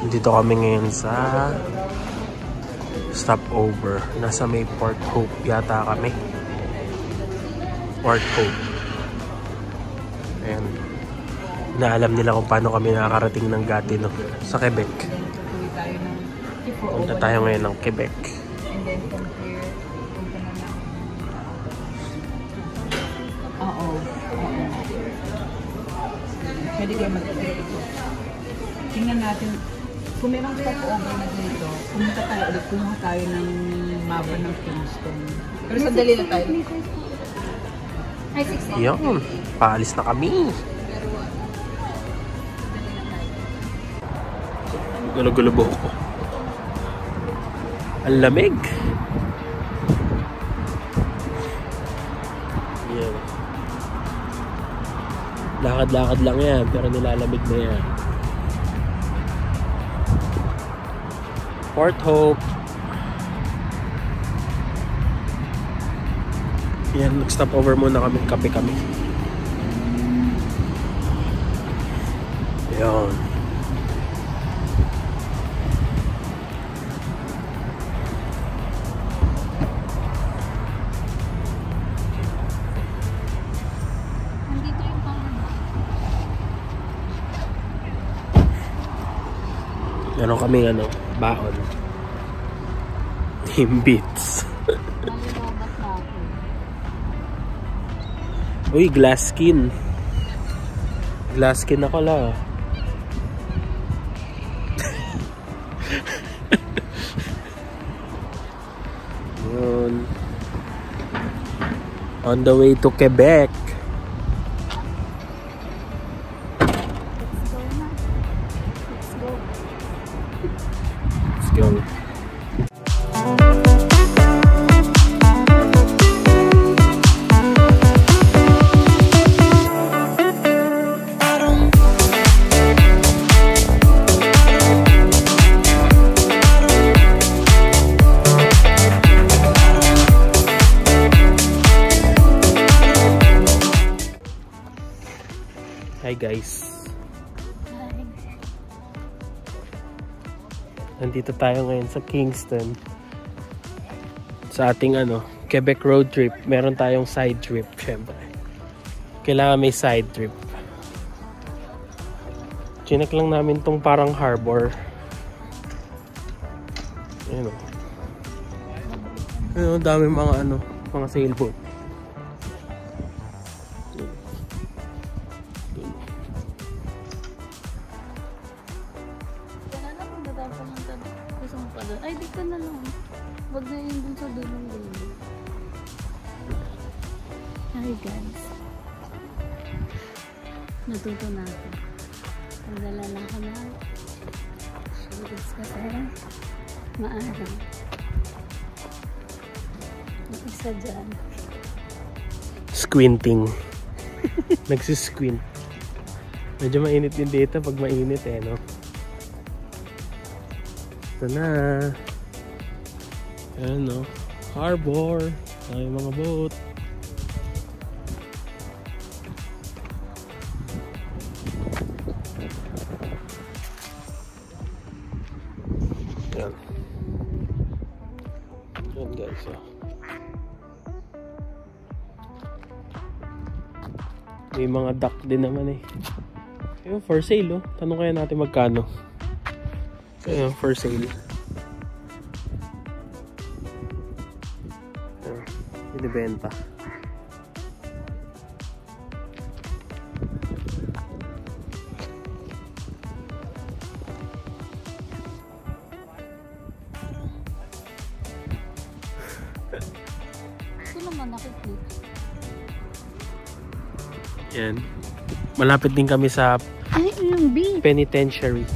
Dito kami ngayon sa stopover. Nasa may Port Hope yata kami. Port Hope. Ayan. Naalam nila kung paano kami nakakarating ng Gatineau sa Quebec. Punta tayo ngayon ng Quebec. And then from here, punta na lang. Oo. Pwede kayo mag-ito. Tingnan natin. Kung merong stopover na dito, pumunta tayo ulit. Kumuha tayo ng mapa ng Kingston. Pero sandali na tayo. Ay, 16. Yan. Paalis na kami. Gulo-gulo buhok ko. Ang lamig. Yan. Lakad-lakad lang yan, pero nilalamig na yan. Port Hope. Yan, nag-stop over muna kami. Kape kami. Yan. Meron kaming baon. Timbits. Uy, glass skin. Glass skin ako la. Yun. On the way to Quebec. Go. Hi guys. Nandito tayo ngayon sa Kingston. Sa ating Quebec road trip. Meron tayong side trip, syempre. Kailangan may side trip. Chinek lang namin tong parang harbor. Ayun o. Ayun o, dami mga sailboat. Ay, dito na lang. Wag na yun dun sa dulong dulo. Hi guys. Natuto na ako. Pagdala lang ko na. Shootings kasi maaraw. Yung isa dyan. Squinting. Nagsisquint. Medyo mainit din dito pag mainit no? Ito na. Ayan harbor. Ay mga boat. Ayan. Ayan guys May mga duck din naman Ayun, for sale Tanong kaya natin magkano. Ayun, for sale. Binibenta. Ito naman nakikita. Yan. Malapit din kami sa yung B. penitentiary.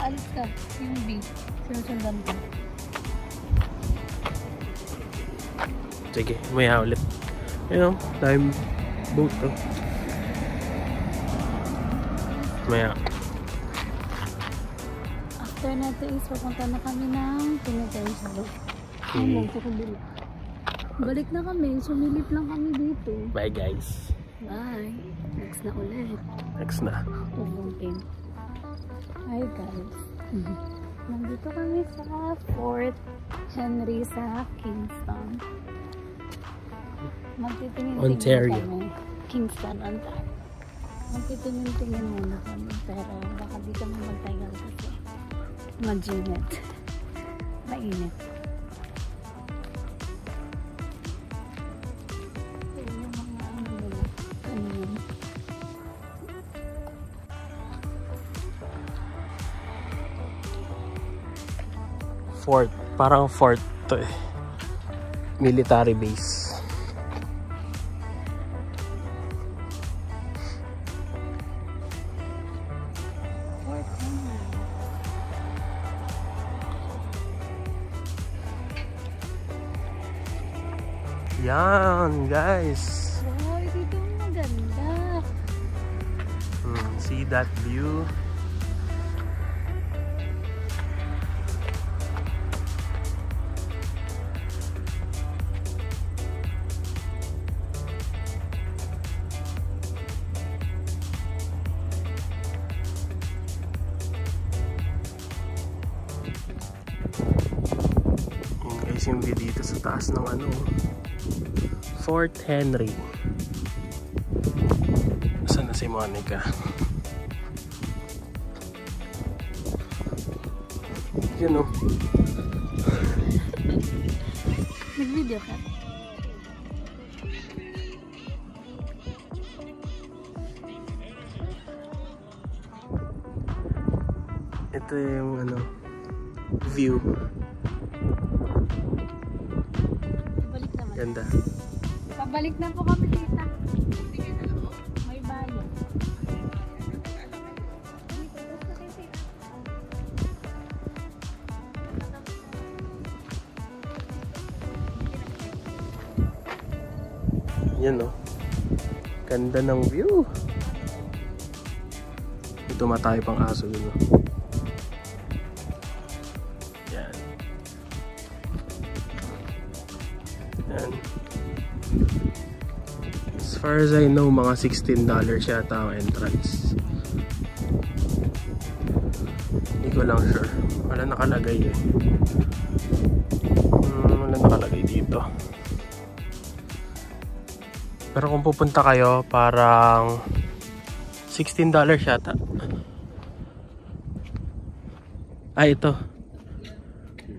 Alis ka. Yung B. Sinusundan ka. Sige, maya ulit. Ayun time boat Maya. After natin is papunta na kami ng penitentiary. Balik na kami. Sumilip lang kami dito. Bye guys. Bye. Next na ulit. Next na. Ubungin. Hi guys. Nandito kami sa Fort Henry sa Kingston. Magtitingin-tingin Ontario. kami. Kingston, Ontario. Magtitingin-tingin muna kami. Pero baka di kami magtagal kasi mag-init. Mainit. Ito yung mga ano nila. Ano yun? Fort. Parang fort to eh. Military base. Fort Henry. Yan, guys. Wow, dito maganda. See that view? Yan guys yung view dito sa taas ng ano, Fort Henry. Saan na si Monica? Yun o. Nag-video ka? Ito yung ano, view. Balik naman. Ganda. Pabalik na po kami tita. May bayo. Yan o. Ganda ng view. Ito tumatay pang aso dun. Yan. Yan. As far as I know, mga $16 yata ang entrance. Hindi ko lang sure. Wala nakalagay eh. Wala nakalagay dito. Pero kung pupunta kayo, parang $16 yata. Ay, ito.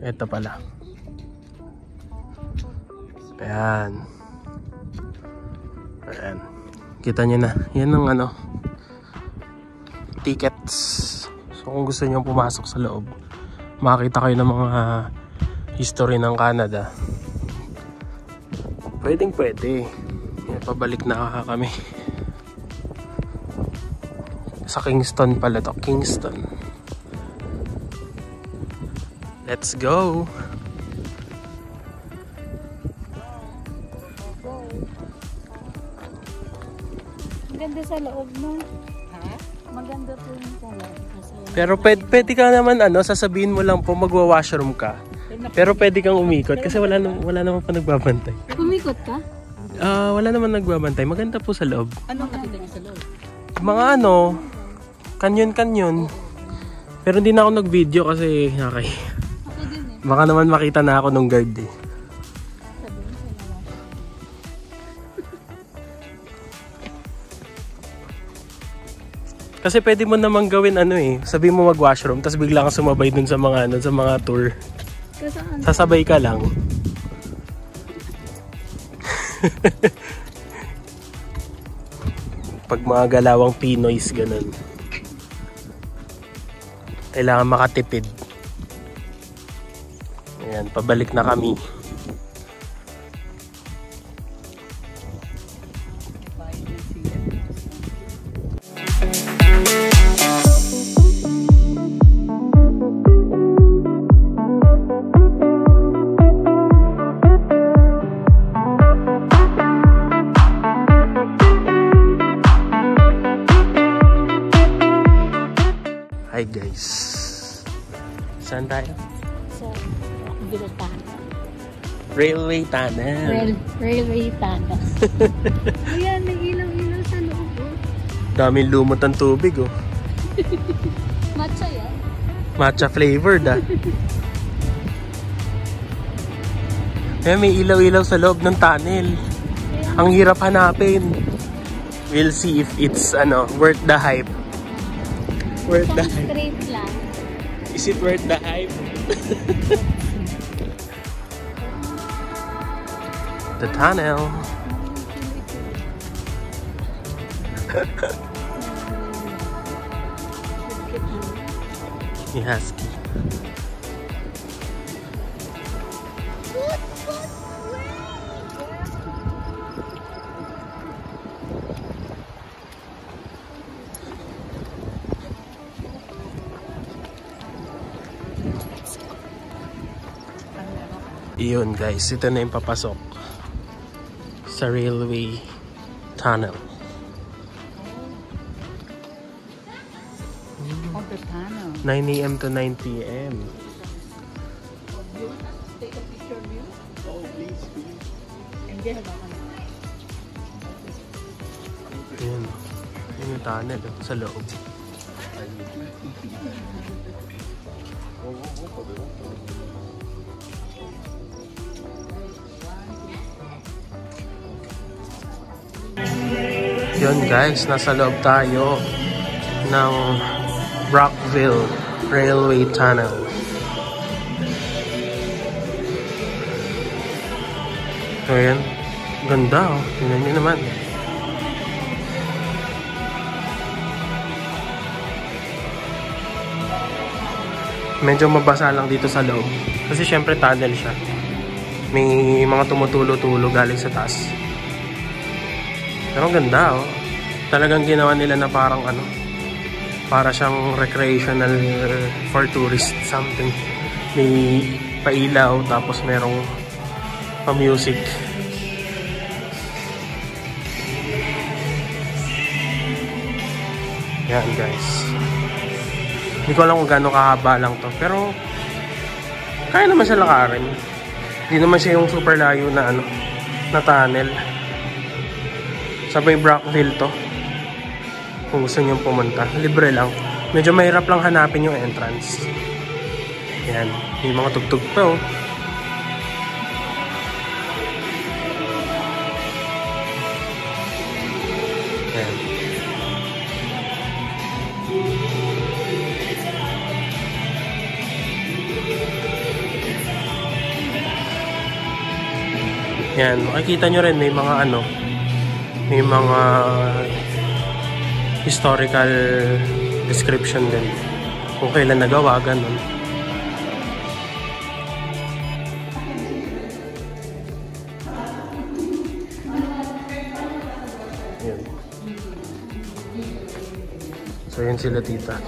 Ito pala. Ayan. Ayan. Kita nyo na. Yan ang ano, tickets. So kung gusto nyo pumasok sa loob, makakita kayo ng mga history ng Canada. Pwedeng pwede. Yan, pabalik na kami. Sa Kingston pala to. Kingston. Let's go! Maganda sa loob mo. Ha? Maganda po yung color. Pero pwede ka naman ano, sasabihin mo lang po magwa-washroom ka. Pero pwede kang umikot kasi wala naman pa nagbabantay. Umikot ka? Wala naman nagbabantay. Maganda po sa loob. Anong nakita niyo sa loob? Mga ano, kanyon-kanyon. Pero hindi na ako nag-video kasi nakay. Ako din eh. Baka naman makita na ako nung guard eh. Kasi pwede mo namang gawin ano eh, sabi mo mag-washroom tapos bigla kang sumabay dun sa mga ano, sa mga tour. Kasaan? Sasabay ka lang. Pag mga galawang Pinoys ganun. Kailangan makatipid. Ayan, pabalik na kami. Hi guys. Saan tayo? Sa Rockville Tunnel. Railway Tunnel. Railway Tunnel. Ayan, may ilaw-ilaw Daming lumot ang tubig, oh. Matcha yan. Matcha flavored, ah. Eh, may ilaw-ilaw sa loob ng tunnel. Ang hirap hanapin. We'll see if it's, worth the hype. Worth the hype. Straight lang. Is it worth the hype? The tunnel. Husky. Iyon guys, ito na yung papasok sa railway tunnel. Oh, the tunnel. 9 AM to 9 PM. Take a picture of you? Oh, please. Hindi, habakan. Ayan. Ayan yung tunnel sa loob. Yun guys, nasa loob tayo ng Brockville Railway Tunnel. So yan, ganda oh, tingnan nyo naman. Medyo mabasa lang dito sa loob kasi syempre tunnel siya. May mga tumutulo-tulo galing sa taas. Pero ang ganda oh. Talagang ginawa nila na parang para siyang recreational for tourists something. May pailaw tapos merong pa-music. Yan guys. Hindi ko alam kung gaano kahaba lang to. Pero kaya naman siya lakarin. Hindi naman siya yung super layo na na tunnel. Sabay Brockville to. Kung gusto nyo pumunta. Libre lang. Medyo mahirap lang hanapin yung entrance. Yan. May mga tugtog pa oh. Yan. Yan. Makikita nyo rin may mga may mga historical description din kung kailan nagawa, ganun. Yan. So yun sila tita.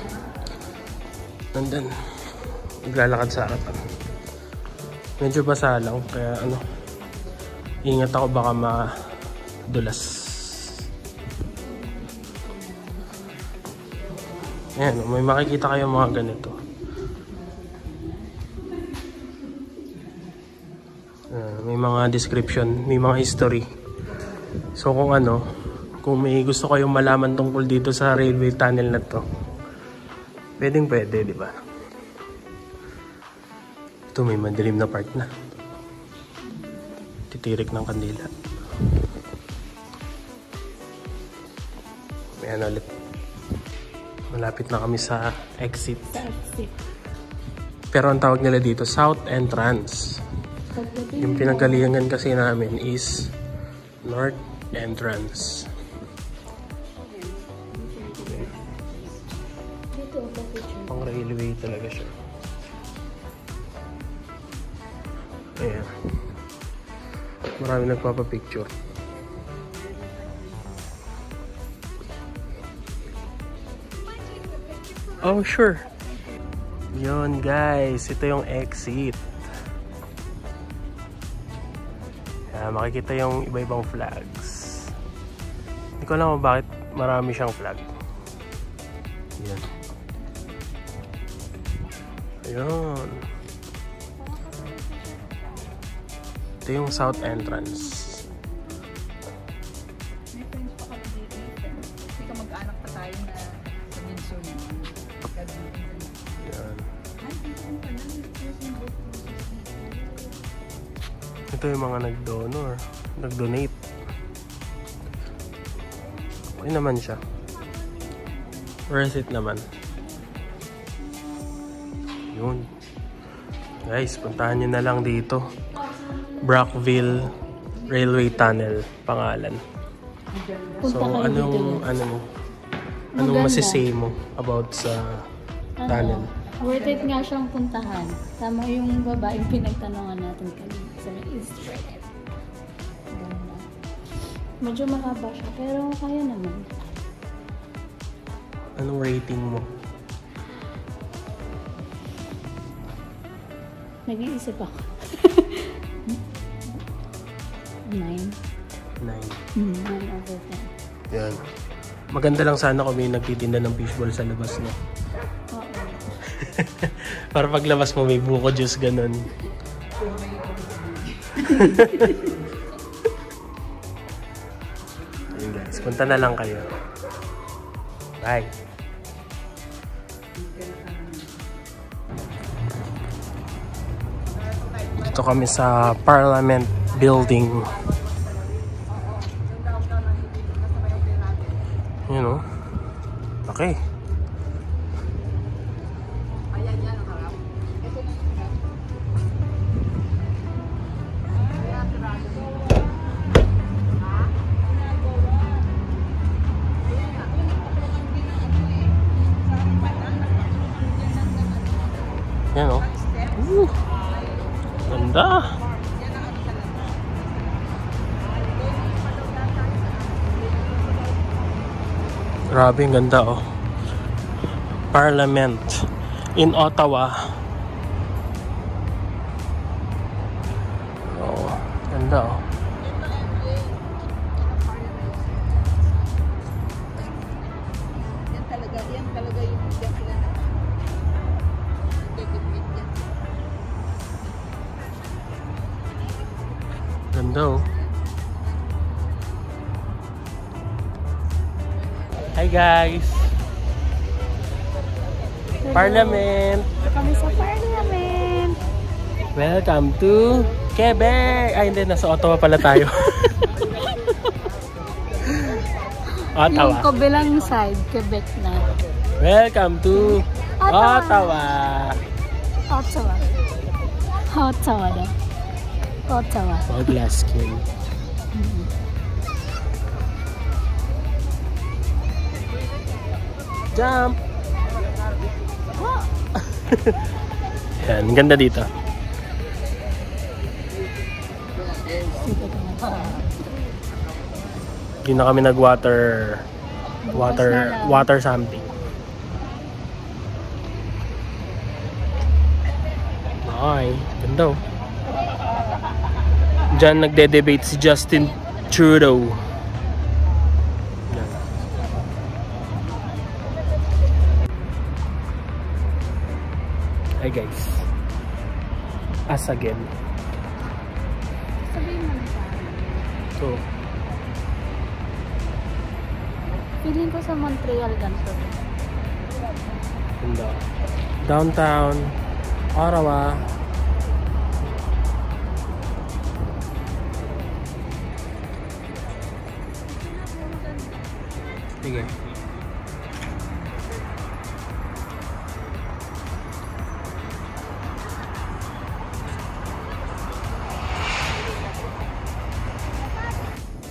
Nandun. Naglalakad sa harapan. Medyo basa lang kaya ingat ako baka madulas. Ayan, may makikita kayo mga ganito. May mga description, may mga history. So kung may gusto kayong malaman tungkol dito sa railway tunnel na to, pwedeng pwede, di ba? Ito may madilim na part na. Titirik ng kandila. Ayan ulit. Malapit na kami sa exit. Pero ang tawag nila dito, South Entrance. Yung pinanggalingan kasi namin is North Entrance. Pang railway talaga siya. Ayan. Marami nagpapapicture. Oh, sure. Yun, guys. Ito yung exit. Makikita yung iba-ibang flags. Hindi ko alam kung bakit marami siyang flag. Yan. Ayun. Ito yung South Entrance. May friends pa kami dito. Hindi ka mag-anak Ito yung mga nag-donor, nag-donate. Okay naman siya. Worth it naman. Yun. Guys, puntahan nyo na lang dito. Brockville Railway Tunnel, pangalan. So, anong masisay mo about sa tunnel? Worth it nga siyang puntahan. Tama yung babaeng pinagtanungan natin kanina. Sa East Street. Medyo mahaba siya, pero kaya naman. Anong rating mo? Nag-iisip ako. 9. 9. 9 over 10. Yan. Maganda lang sana kung may nagtitinda ng fishball sa labas, no? Oo. Para paglabas mo may buko juice, ganun. Ayun guys, punta na lang kayo. Bye! Dito kami sa Parliament Building. You know? Okay. Yan o. Ganda. Grabe, ang ganda oh. Parliament in Ottawa. Oh, ganda oh. Yan talaga yung bigyan sila na ganda oh. Hi guys! Parliament! Kami sa Parliament! Welcome to Quebec! Ay hindi, nasa Ottawa pala tayo. Ottawa. Yung kabilang side, Quebec na. Welcome to Ottawa! Ottawa. Ottawa daw. Ottawa. Oh, glass skin. Jump! Yan, ganda dito. Hindi na kami nag-water something. Ay, ganda oh. Diyan nagde-debate si Justin Trudeau. Yan. Hi guys. Us again. Sabihin mo na sa akin. So, Feeling ko sa Montreal ganito. ganda. Downtown Ottawa. Sige.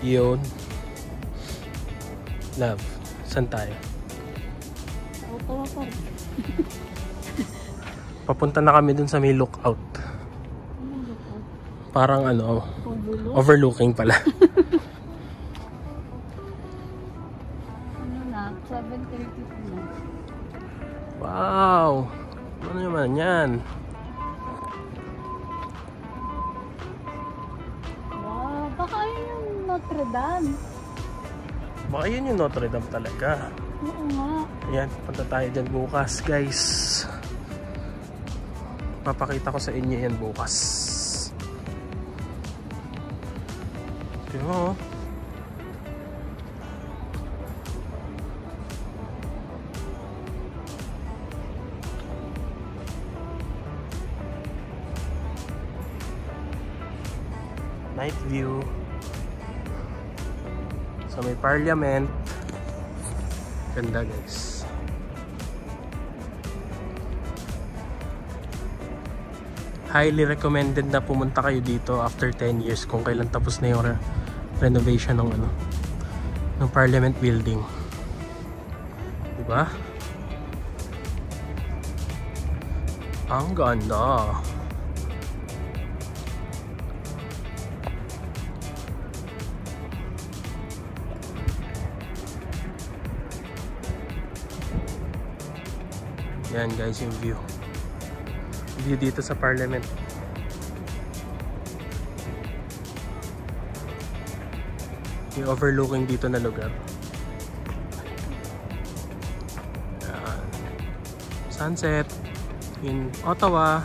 Yun. Love. Saan tayo? Ottawa pa rin. Papunta na kami dun sa may lookout. Parang ano, overlooking pala. Ano na? 7:32 na. Wow! Ano naman yan? Wow, baka yun yung Notre Dame. Baka yun yung Notre Dame talaga. Oo nga. Ayan, punta tayo dyan bukas, guys. Papakita ko sa inyo yan bukas. Tingnan mo. Night view. So may parliament. Ganda guys. Highly recommended na pumunta kayo dito after 10 years kung kailan tapos na yung renovation ng ano, ng Parliament building. Diba? Ang ganda. Yan guys yung view. View dito sa Parliament. Yung overlooking dito na lugar. Yan. Sunset in Ottawa.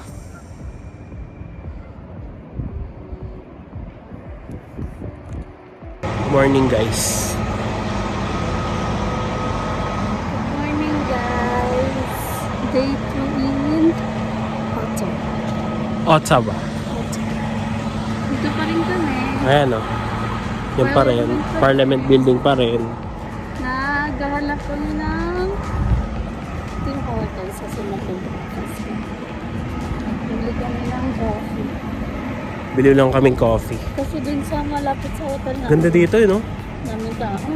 Good morning guys. Day 2 in Ottawa. Dito pa rin kami. Ayan o. Yan pa rin. Parliament building pa rin. Naghahanap kami ng Tim Hortons kasi breakfast. Bili kami ng coffee. Bili lang kaming coffee. Kasi dun sa malapit sa hotel na. Ganda dito no? Daming tao.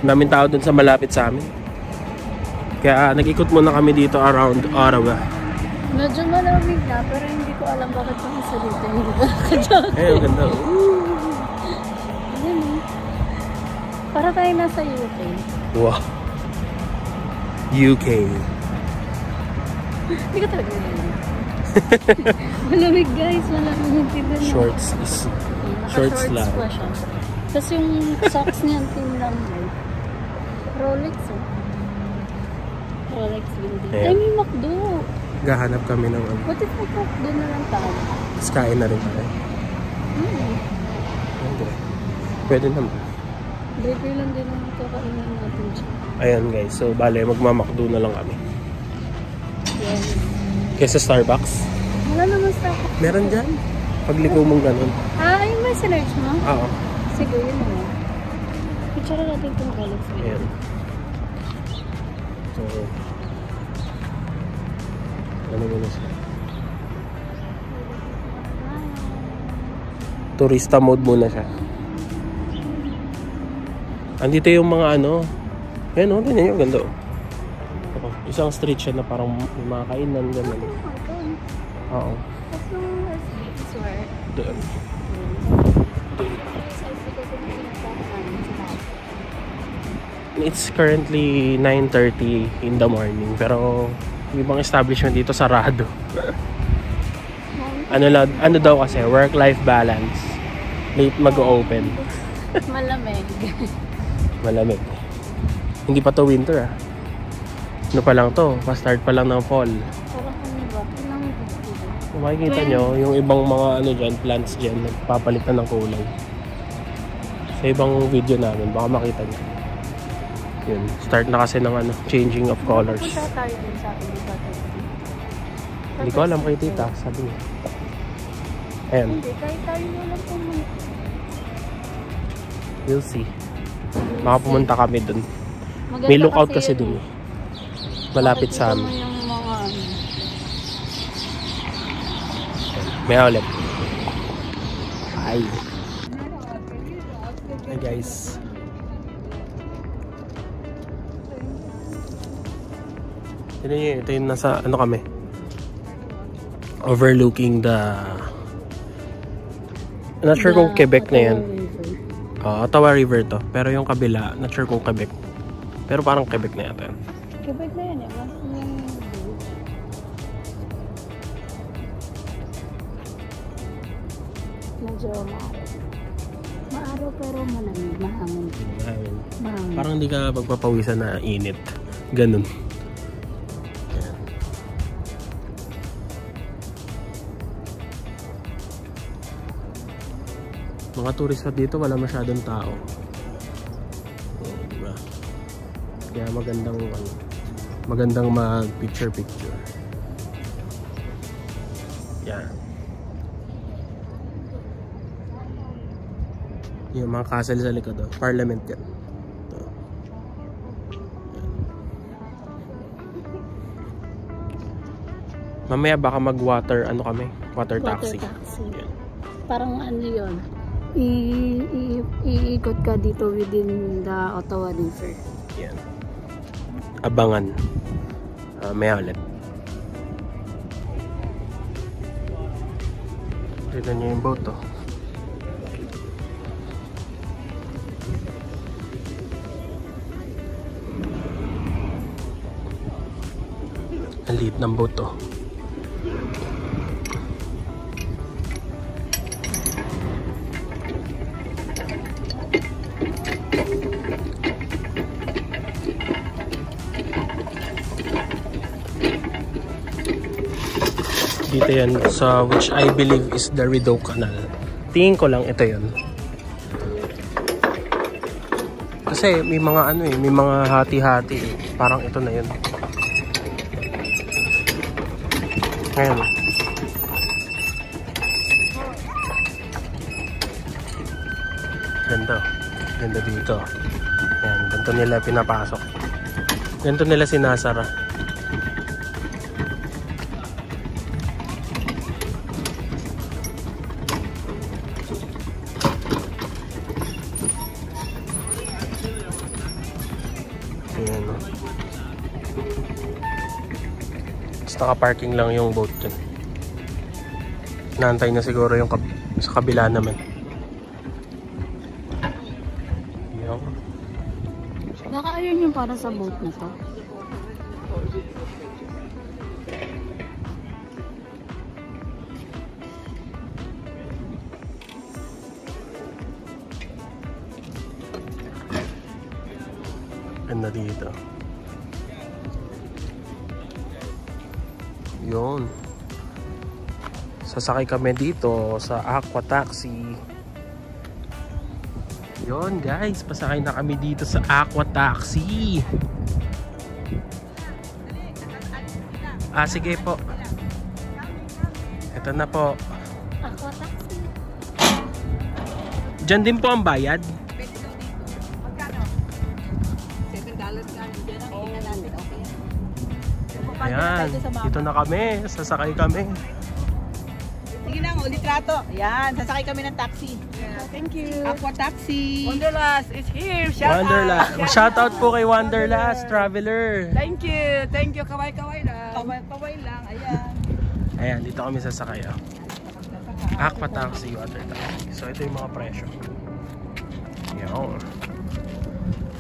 Daming tao dun sa malapit sa amin. Kaya nag-ikot muna kami dito around Ottawa. Medyo malamig na pero hindi ko alam bakit yung isa dito hindi ko nakadyan. Eh, ang ganda. Ayan eh. Para tayo nasa UK. Wow. UK. Hindi ka talaga yun. Malamig guys, malamig. Shorts is shorts lang. Pa siya. Tapos yung socks niya, team number. Rolex eh. Rolex building. Ayan. Ay, may McDo. Gahanap kami ng ano. What if McDo na lang tayo? Tapos kain na rin tayo. Okay. Pwede naman. Burger lang din ang kakainan natin siya. Ayan guys, so bale magmamakdo na lang kami. Yes. Kesa Starbucks. Wala naman sa ako. Meron dyan. Pagliko mong ganun. Ah, yung may sinerge mo? Oo. Sige, yun naman. Picture natin itong Rolex building. Ayan. So, ano muna siya? Turista mode muna siya. Andito yung mga ano. Ayan o, tingnan nyo, ganda o. Isang street siya na parang may mga kainan, gano'n. Oo. Tapos yung SB where? Doon. It's currently 9:30 in the morning, pero yung ibang establishment dito sarado. ano daw kasi, work-life balance. Late mag-open. Malamig. Malamig. Hindi pa to winter ah. Ano pa lang to? Pa-start pa lang ng fall. Parang ano ba? Ilang Kung makikita nyo, yung ibang mga ano dyan, plants dyan, nagpapalitan ng kulay. Sa ibang video namin, baka makita nyo. Yun, start na kasi ng ano, changing of colors. Punta tayo din sa akin dito. Hindi ko alam kay tita, sabi niya. Ayan, Hindi, kahit tayo na lang pumunta. we'll see. Baka pumunta kami dun. Maganda May lookout kasi yun dun. eh. Malapit sa Makikita mo amin. yung mga ano. May ulit. Hi. Hi guys. Tignan nyo, ito yung nasa, ano kami? Overlooking the... Not sure kung Quebec na yan. Ottawa River to. Pero yung kabila, not sure kung Quebec. Pero parang Quebec na yata yan. Quebec na yan eh. Medyo maaraw. Maaraw pero malamig. Mahangin. Mahangin. Parang hindi ka magpapawisan na init. Ganun. Ayan. Mga turista dito wala masyadong tao. Diba? Kaya magandang mag picture. Yan. Yung mga castle sa likod, oh. Parliament yan. Ito. Mamaya baka mag-water, ano kami? Water taxi. Yan. Parang ano yun, iikot ka dito within the Ottawa River. Yan. Abangan. May ulit. Tignan nyo yung boat, oh. Ang liit ng boat, oh. Dito yan sa which I believe is the Rideau Canal. Tingin ko lang ito yun. Kasi may mga ano eh, may mga hati-hati eh. Parang ito na yun. Ngayon. Ganito. Ganda dito. Ayan, ganito nila pinapasok. Ganito nila sinasara. Ayan, no? Tapos naka-parking lang yung boat dyan. Naantay na siguro yung sa kabila naman. Yung. Baka ayun yung para sa boat na to. Ganda dito. Yun. Sasakay kami dito sa Aqua Taxi. Yun guys, pasakay na kami dito sa Aqua Taxi. Sige po. Ito na po. Aqua Taxi. Diyan din po ang bayad. Ayan, dito na kami. Sasakay kami. Sige na, litrato. Ayan, sasakay kami ng taxi. Yeah, thank you. Aqua Taxi. Wanderlust is here. Shout Wanderlust. out. Shout out po kay Wanderlust Traveler. Thank you. Thank you. Kaway-kaway lang. Kaway lang, ayan. Ayan, dito kami sasakay. Oh. Aqua Taxi, Water Taxi. So ito yung mga presyo. Ayan.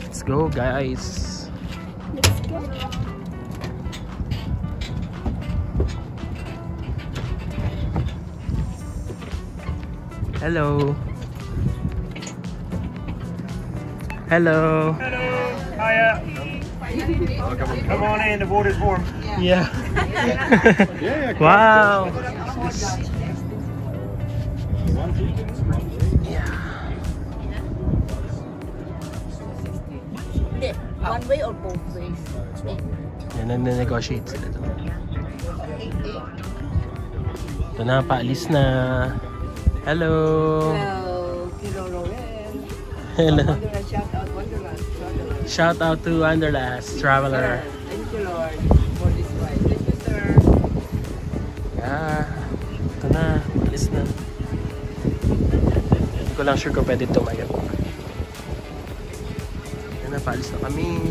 Let's go guys. Let's go. Hello. Hello. Hello. Hiya. Come on in, the water's warm. Yeah. Wow. One way or both ways? Yan, nag-negotiate sila. Ito na, paalis na. Hello. Hello. Hello, Roel. Hello. Shout out, Wanderlust. Shout out to Wanderlust Traveler. Thank you, Lord, for this ride. Thank you, sir. Yeah. Ito na, paalis na. Hindi ko lang sure kung pwede tumayo. Yan na, paalis na kami.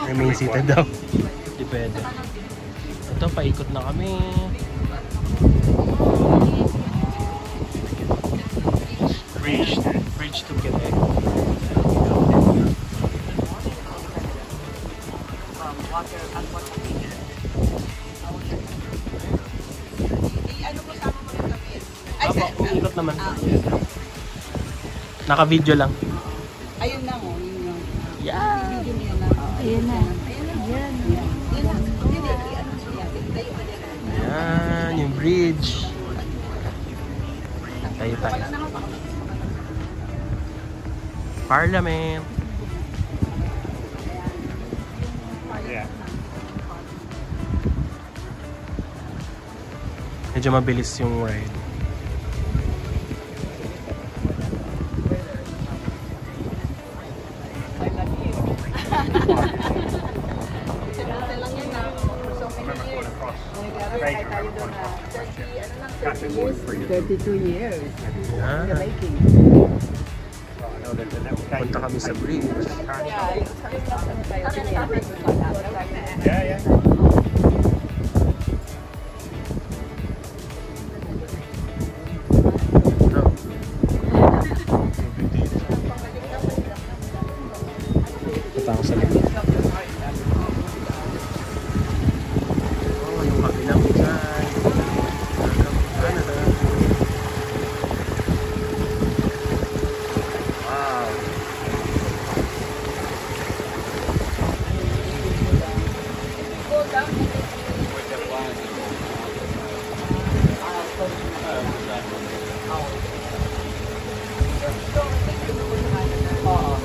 Remain seated daw. Hindi pwede. Ito, paikot na kami. Bridge to Quebec. Apo, ikot naman. Naka-video lang. Ayun lang, oh. Yun lang. Yeah. Video niya lang. Ayun na. Yan lang. Hindi, ano siya. Tayo pa din. Ayan, yung bridge. Tayo. Parliament. Yeah. Medyo mabilis yung ride. Category 3. 32 years. Yan. Making. Punta kami sa bridge. Yeah, yeah. Punta ako sa likod. Oh, yung kabilang dyan. Canada. Wow.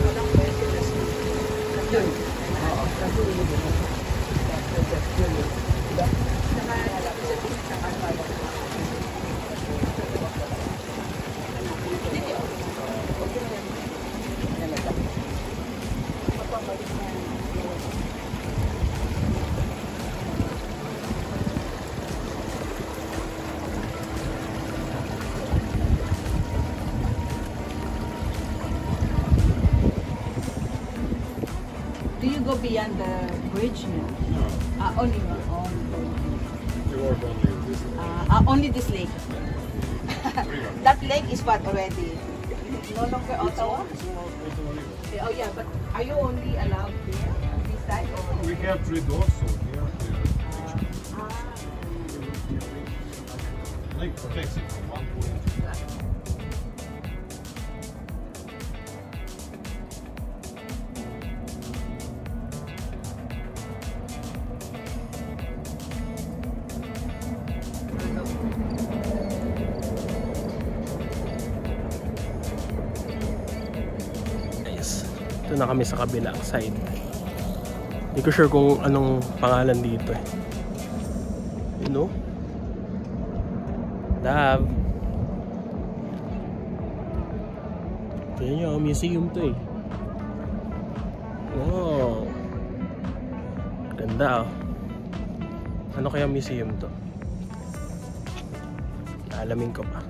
Do you go beyond the bridge now? No. Only one. You work only this. Only this lake. That lake is what already? No longer Ottawa? Oh yeah, but are you only allowed here on this side or? We have 3 doors, so here. Lake protects it from one point. Ito na kami sa kabilang side. Hindi ko sure kung anong pangalan dito eh. You know? Love. Tignan nyo, museum to eh. Wow. Ganda oh. Ano kaya museum to? Alamin ko pa.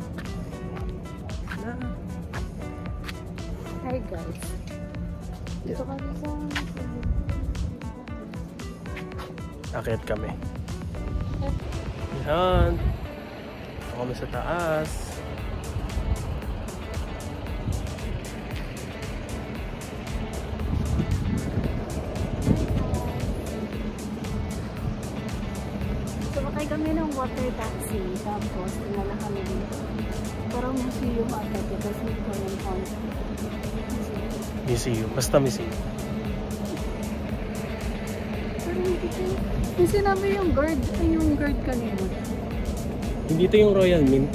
Hi guys. Dito kami sa... Akit kami. Yan. Ito kami sa taas. Sumakay kami ng water taxi. Tapos, tinala kami dito. Parang museum agad. Tapos, may Korean fountain. Museum. Basta museum. Pero hindi ko... Yung sinabi yung guard. Ay, yung guard kanina. Hindi ito yung Royal Mint.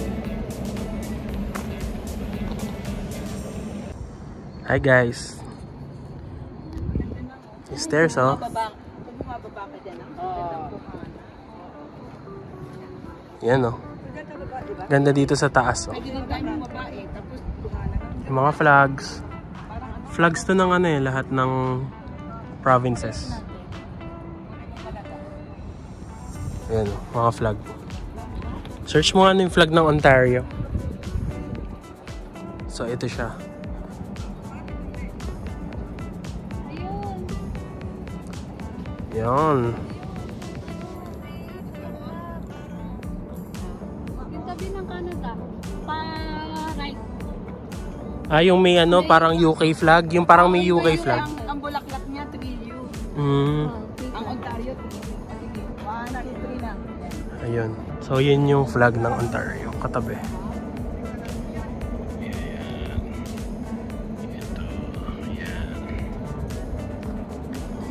Hi guys. Yung stairs oh. Kung bumababa ka dyan, ang gandang buhana. Yan oh. Ganda dito sa taas oh. Pwede rin tayo ng babae, tapos buhana ka. Yung mga flags. Flags to ng ano eh, lahat ng provinces. Ayan oh, mga flag. Search mo ano yung flag ng Ontario. So ito siya. Yan. Yung tabi ng Canada. Pa-right. Ah, yung may ano, parang UK flag. Yung parang may UK flag. Ang bulaklak niya, 3U. Ang Ontario, 3U. 1, 2, 3 na. Ayun. So, yun yung flag ng Ontario. Katabi. Ito. Ayan.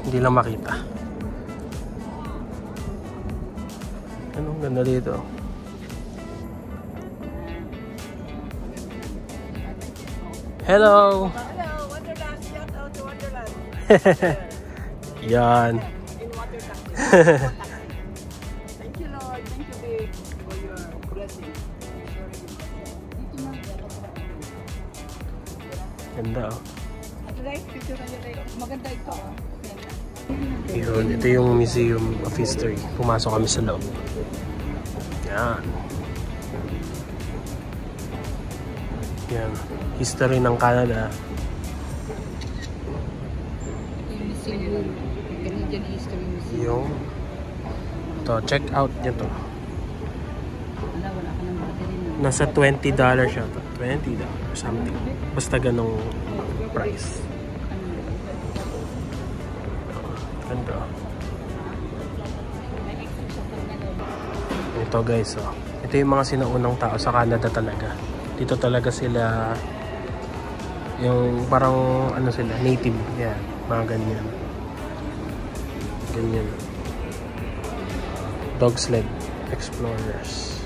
Hindi lang makita. Anong ganda dito? Hello! Hello, Wonderland. Shout out to Wonderland. Yan. In Waterland. Thank you, Lord. Thank you, babe, for your Ganda oh. Maganda ito. Yun, ito yung Museum of History. Pumasok kami sa loob. Yan. Yan. History ng Canada. Yung museum. Canadian History Museum. Yung ito, check out nyo to. Wala ka nang battery na. Nasa $20 siya to. $20 something. Basta ganong price. Ganda. Ito guys, oh. Ito yung mga sinaunang tao sa Canada talaga. Dito talaga sila yung parang ano sila, native. Yan, mga ganyan. Ganyan. Dog sled explorers.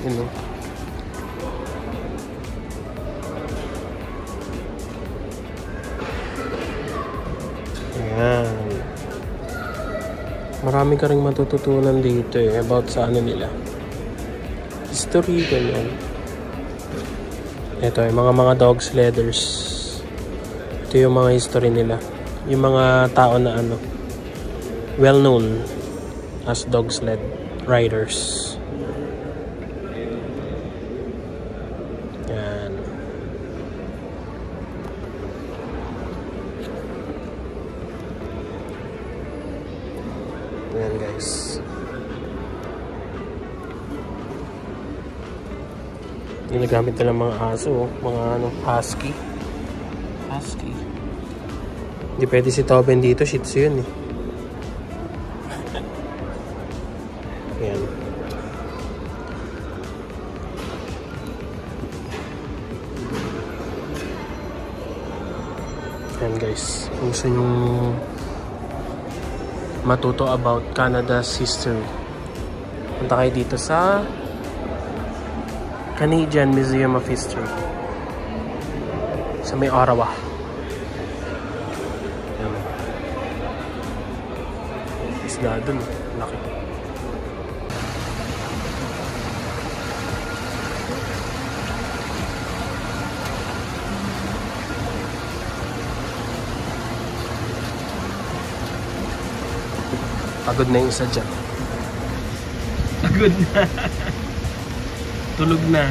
You know. Ayan. Marami ka ring matututunan dito eh, about sa ano nila. History, ganyan. Ito yung mga dog sledders. Ito yung mga history nila. Yung mga tao na ano, well known as dog sled riders. Yan. Yan guys. Ginagamit nila mga aso, mga ano, husky. Husky. Hindi pwede si Tobin dito, shih tzu yun eh. Yan. Yan guys, kung gusto nyo matuto about Canada's history, punta kayo dito sa Canadian Museum of History sa may Ottawa. Yan. Isda dun, laki. Pagod na yung isa dyan. Pagod na. Tulog na.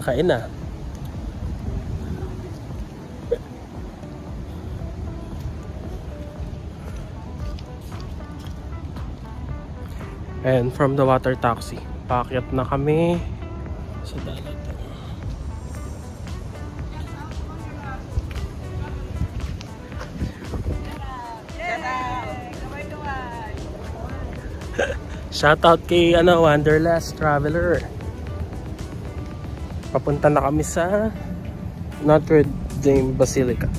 Kain na. And from the water taxi, paakyat na kami sa dagat. Shoutout kay Wanderlust Traveler. Papunta na kami sa Notre Dame Basilica.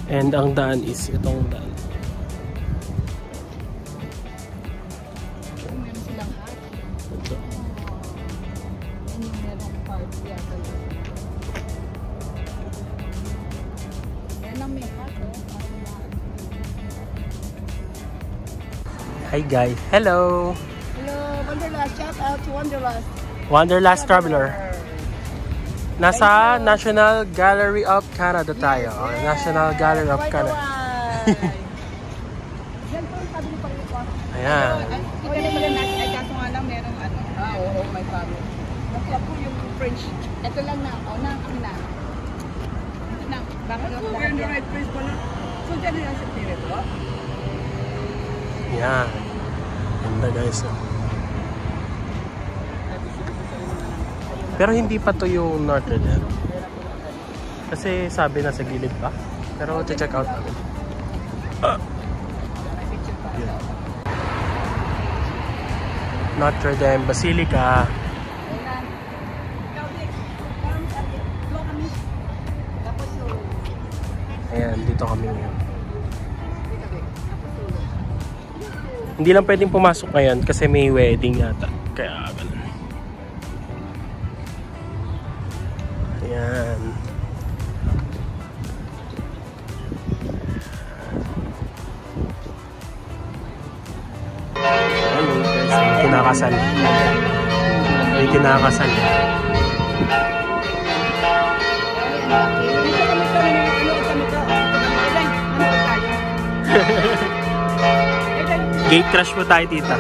And ang daan is itong daan. Meron silang hat. Merong park yata. Yan ang may hat. Hi guys, hello! Hello, Wanderlust. Shout out to Wanderlust. Wanderlust Traveler. Nasa National Gallery of Canada tayo. National Gallery of Canada. Ayan. Kita naman natin ay kaso nga lang merong ano. Oo, may paro. Bakla po yung French. Ito lang na. Na, kami na. Ito na. Bakit lang We're in the right place pala. So, dyan na yung September to? Ayan. Ganda guys. Pero hindi pa to yung Notre Dame. Kasi sabi na sa gilid pa. Pero check out natin. Yeah. Notre Dame Basilica. Ayan, dito kami ngayon. Hindi lang pwedeng pumasok ngayon kasi may wedding yata. Kaya ganun. Ayan. Ayan, guys. May kinakasal. May kinakasal. Gate crash mo tayo, tita.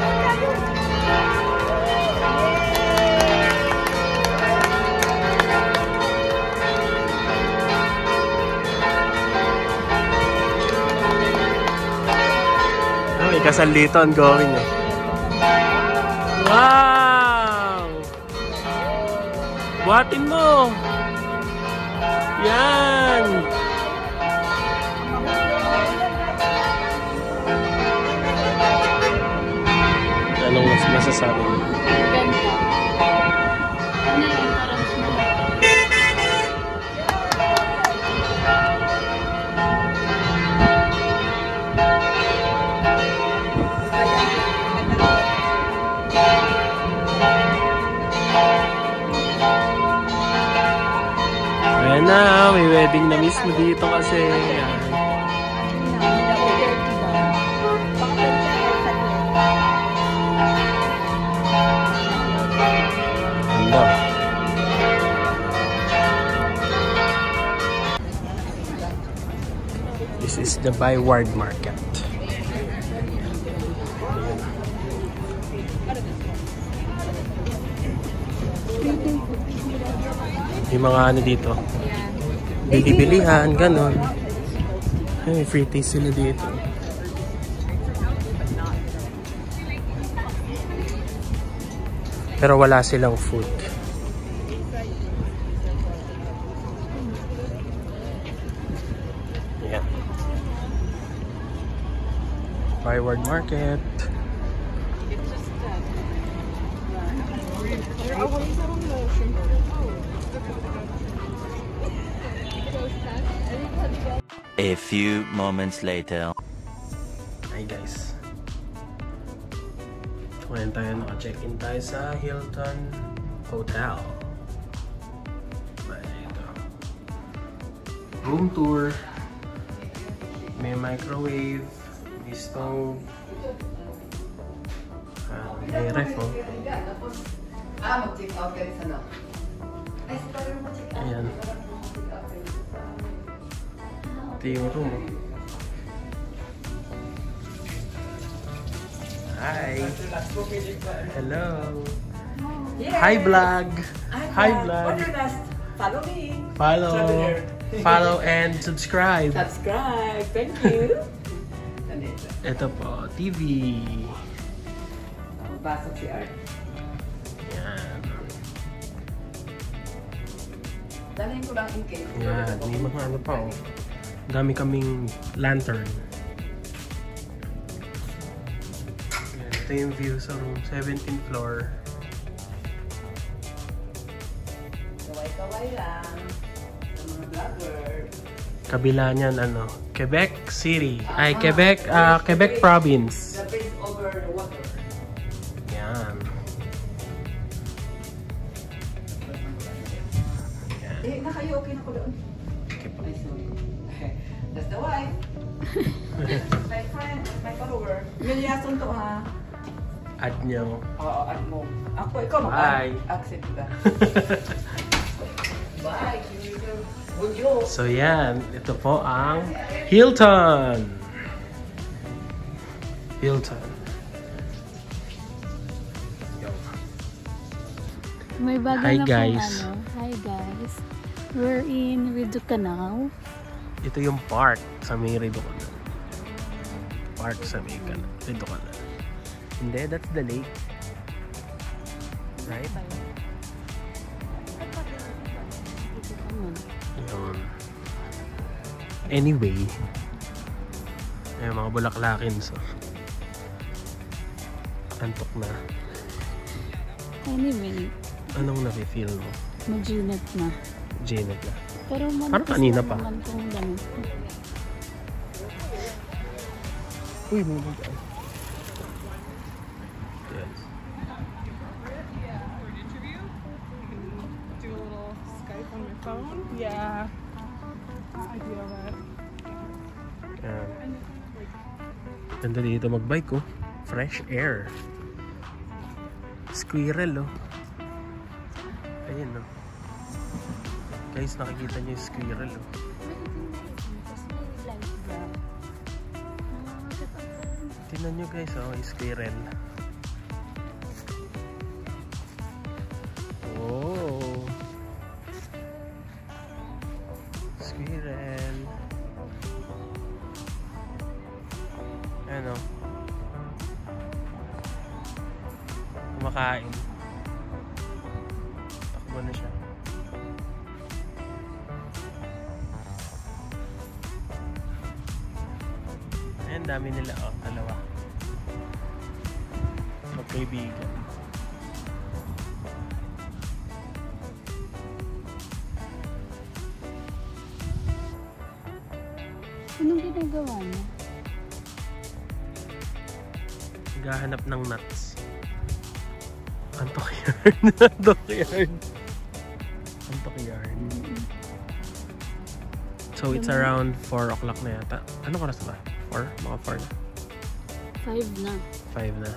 May kasal dito, ongoing eh. Wow! Buhatin mo! Yan! Anong mas masasabi mo? Ganda. Ano yung parang small? Ayan na, may wedding na mismo dito kasi. Ayan. This is the Byward Market. Yung mga ano dito, bilibilihan, ganon. Ay, free taste sila dito. Pero wala silang food. Ayan. Byward Market. A few moments later. Hi guys. Ngayon tayo naka-check-in tayo sa Hilton Hotel. Ito. Room tour. May microwave. May stove. May ref, oh. Ayan. Ito yung room, oh. Hi! Hello! Hi vlog! Hi vlog! Follow me. Follow and subscribe! Subscribe. Thank you. Ito po, TV! Basok si Art. Yan. Dalhin ko lang in case. Yan, may mga ano pa, oh. Dami kaming lantern. Yan, ito yung view sa room, 17th floor. Kaway-kaway lang. Sa mga vlogger. Kabila niyan, ano, Quebec City. Ay, Quebec Province. The bridge over the water. Yan. Eh, nakayo, okay na ko doon. Okay pa. Ay, sorry. That's the wife. My friend, my follower. Yun yason to, ha? Add niyo. Oo, add mo. Ako, ikaw Bye. Accept ka. Bye. Bonjour. So yan, ito po ang Hilton. Hilton. Yo. May bago Hi, na guys. pong ano. Hi guys. We're in Rio Canal. Ito yung park sa may Rio Canal. Park sa may Rio Canal. Hindi, that's the lake. Right? Yun. Anyway, ay mga bulaklakin, so antok na. Anyway, Anong nafe-feel mo? mag-unit na. Janet na. Pero Parang kanina pa. naman kung ganun. Uy, may nag-ay. Yes. Do a little Skype on my phone. Yeah. I do that. Yan. Ganda dito mag-bike, oh. Fresh air. Squirrel, oh. Ayun, oh. Guys, nakikita niyo yung squirrel, oh. Tingnan nyo guys, oh, yung squirrel. Oh. Squirrel. Ano? Kumakain. Takbo na siya. Ayan, dami nila. Oh, dalawa. Magkaibigan. Anong ginagawa niya? Naghahanap ng nuts. Antok yarn. Antok yarn. Antok yarn. So it's around 4 o'clock na yata. Anong oras ba? 4? Mga 4 na. 5 na. 5 na.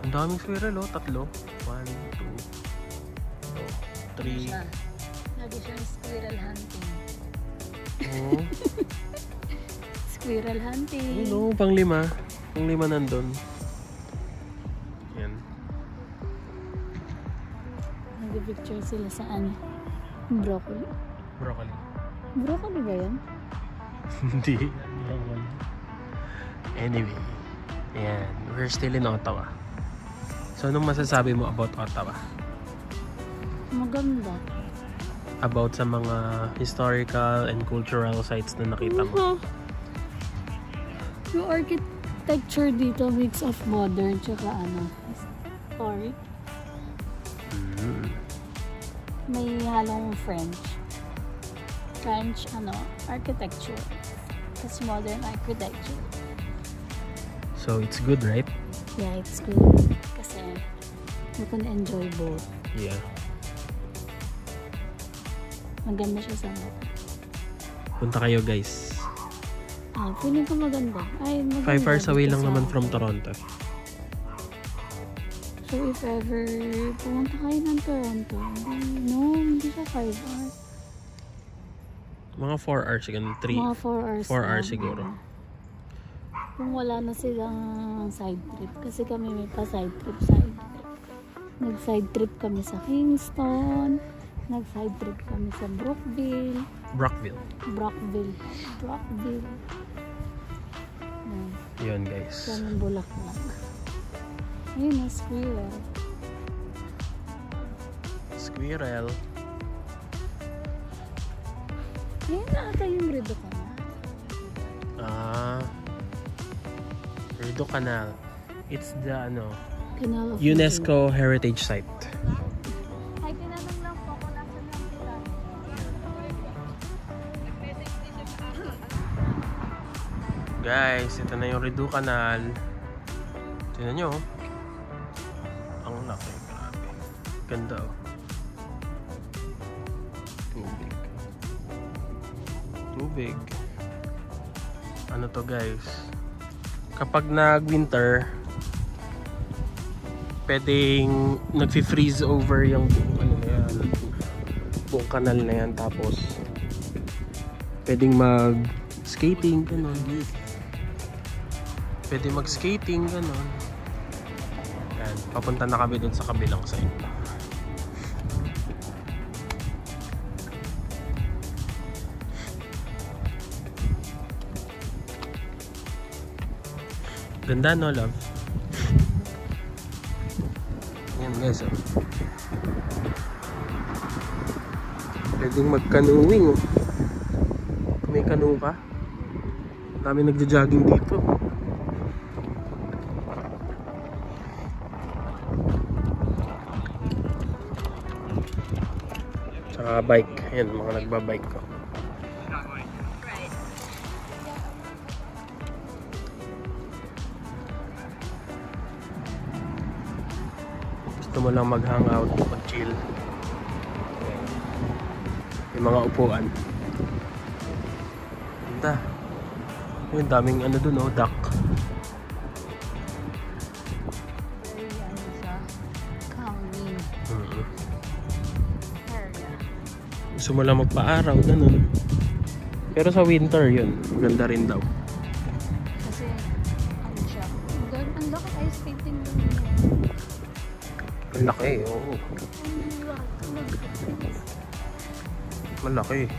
Ang daming squirrel, oh. 3. 1, 2, 3. Lagi siyang squirrel hunting. Oh. Squirrel hunting. Ano, pang-5. Pang-5 nandun. Yan. Nag-picture sila sa ano? Broccoli. Broccoli. Broccoli ba yan? Hindi. Broccoli. Anyway. Ayan. We're still in Ottawa. So, anong masasabi mo about Ottawa? Maganda. About sa mga historical and cultural sites na nakita mo? Yung architecture dito, mix of modern tsaka ano, historic. May halong French, architecture. Tapos modern architecture. So, it's good, right? Yeah, it's good. Kasi you can enjoy both. Yeah. Maganda siya sa mata. Punta kayo, guys. Feeling ko maganda. Ay, maganda. 5 hours away lang Sa- naman from Toronto. So, if ever pumunta kayo ng Toronto, hindi siya 5 hours. Mga 4 hours, siguro. 3. Mga 4 hours. 4 hours lang. siguro. Kung wala na silang side trip. Kasi kami may pa side trip. Nag-side trip kami sa Kingston. Nag-side trip kami sa Brockville. Brockville. Yun, guys. Kami Bulaklak. Ayun na, squirrel. Squirrel. Ayun na ata yung Rideau Canal. Rideau Canal. It's the, Canal of UNESCO Heritage Site. Ay, tinanong lang po kung nasan lang sila. Guys, ito na yung Rideau Canal. Tingnan nyo, oh. Ang laki, grabe. Ganda, oh. Tubig. Ano to, guys? Kapag nag-winter, pwedeng nag-freeze over yung buong kanal na yan. Tapos, pwedeng mag-skating, gano'n. Pwede mag-skating, gano'n. Yan, papunta na kami dun sa kabilang side. Ganda, no, love? Yan, guys, oh. Pwedeng mag-canoeing, oh. Kung may canoe ka, dami nagja-jogging dito. Tsaka bike. Ayan, mga nagbabike ko. gusto mo lang mag-hangout, mag-chill. Yung mga upuan. Ganda. Yung daming ano dun, oh, duck. Very ano siya. Calming. Area. Gusto mo lang magpa-araw, ganun. Pero sa winter yun, ganda rin daw. Kasi ano siya. Ang laki ice skating dun. Ang laki, oo. Malaki.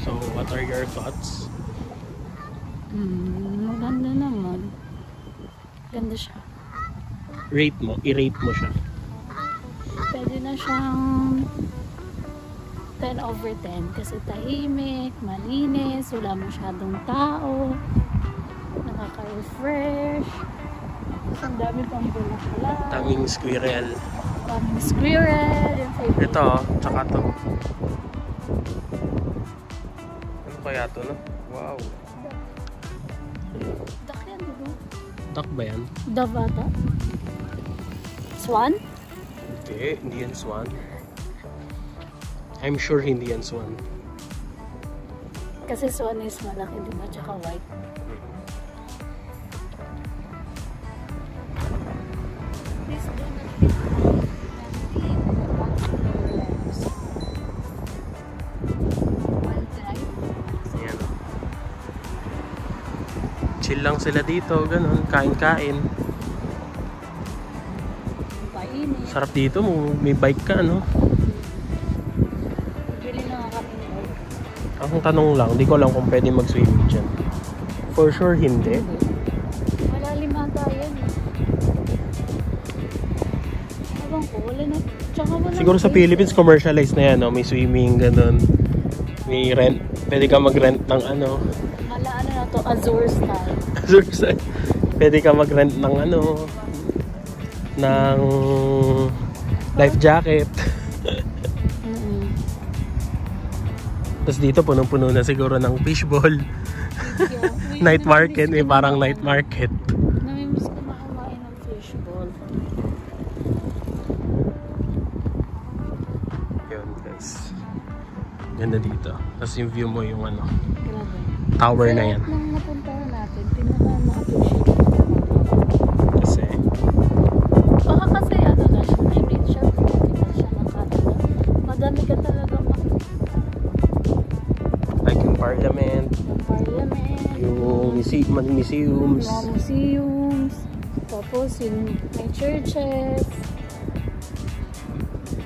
So, what are your thoughts? Maganda naman. Ganda siya. Rate mo, i-rate mo siya. Pwede na siyang 10/10 kasi tahimik, malinis, wala masyadong tao, nakaka-refresh, ang dami pang bulaklak, Daming squirrel. daming squirrel, yung favorite. Ito, tsaka to. Ano kaya to, no? Wow. Duck yan, diba? Duck ba yan? Dove ata? Swan? Hindi yan swan. I'm sure hindi yan swan. Kasi swan is malaki, diba? Tsaka white. Please do not Ayan. Chill lang sila dito, ganun. Kain-kain. painit. Sarap dito, may bike ka, no? Bili na nga kami ng bike. Ang tanong lang, di ko lang kung pwede mag-swimming dyan. For sure, hindi. Malalim ata yan. Ewan ko, wala na. Tsaka wala. Siguro sa Philippines, commercialized na yan, no? May swimming, ganun. May rent. Pwede ka mag-rent ng ano. Mala ano na to, Azure style. Pwede ka mag-rent ng ano, ng life jacket. Tapos dito punong-puno na siguro ng fishball. Night market, eh, parang night market. Namimiss ko na kumain ng fishball. Yun guys. Ganda dito. Tapos yung view mo yung ano, Grabe. tower na yan. Nung napuntahan natin, pinaka-ma-appreciate. Kasi Baka kasi ano na siya, I mean siya, typical siya ng Canada. Madami ka talaga like yung parliament, parliament, yung museums. mga museums, tapos yung may churches,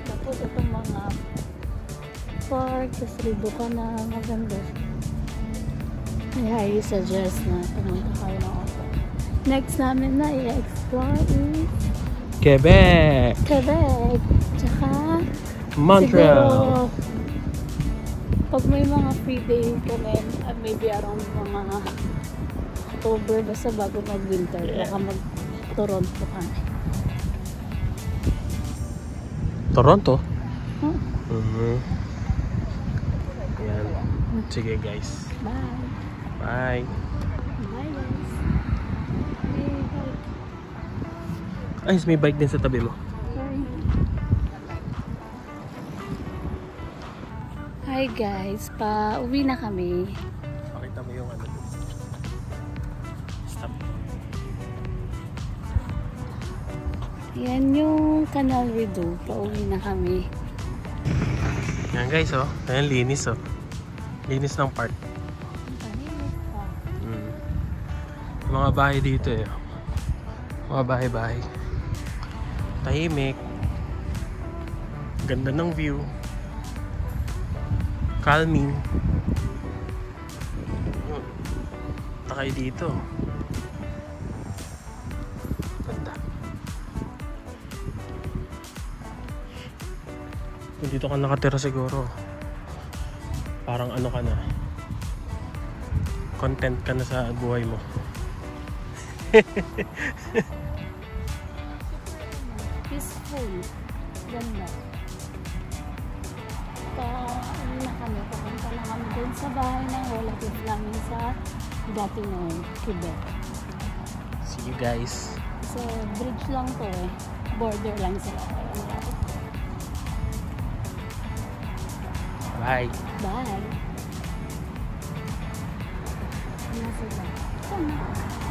tapos itong mga park, tapos ribo ka na maganda. I highly suggest na pumunta kayo ng auto. Next namin na i-explore is Quebec, Quebec, tsaka Montreal. siguro, pag may mga free day kami, maybe around mga October, basta bago mag-winter, baka mag-Toronto kami. Toronto? Huh? Yan. Sige guys. Bye! Bye. Bye guys! Hey, bye! Ay, may bike din sa tabi mo. Hi guys, pa-uwi na kami. Pakita mo yung ano. Stop. Yan yung Canal Rideau, pa-uwi na kami. Yan guys, oh. Ayan, linis, oh. Linis ng park. Yung mga bahay dito, eh. Mga bahay-bahay. Tahimik. Ganda ng view. Calming. Takay dito. Ganda. Kung dito ka nakatira siguro, parang ano ka na, content ka na sa buhay mo. Peaceful. Ganda. Ano na kami, papunta na kami dun sa bahay ng relative namin sa Gatineau, Quebec. See you guys. So, bridge lang to eh. Border lang sila. Bye. Bye! Ano sila? Saan?